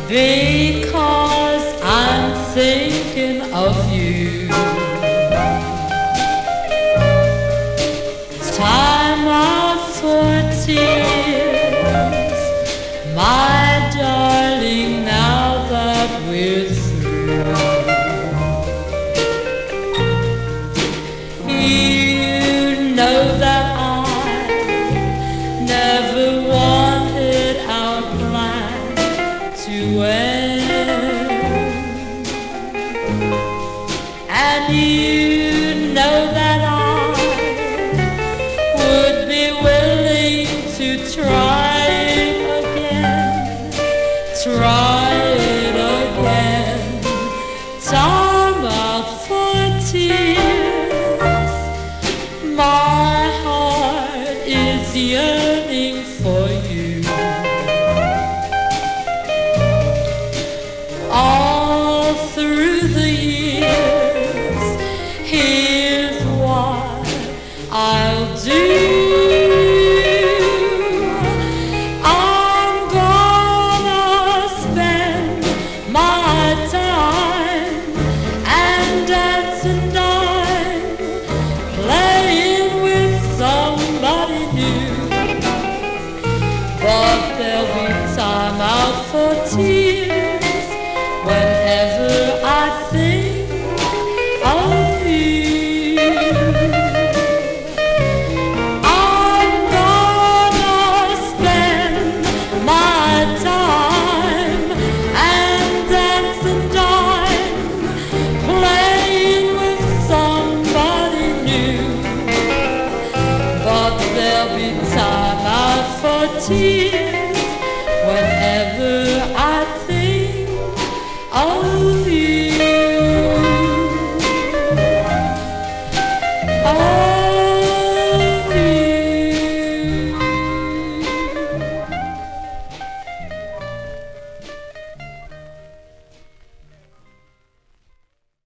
because I'm thinking of you. Time out for tears, my darling, now that we're through. You know that I never wanted our plan to end, and you know that I would be willing to try it again, try it again. Time out for tears, my heart is yearning for you. All through the years, here's what I'll do. I'm gonna spend my time and dance and dine, playing with somebody new. But there'll be time out for tears whenever I think of you. I'm gonna spend my time and dance and dine, playing with somebody new. But there'll be time out for tears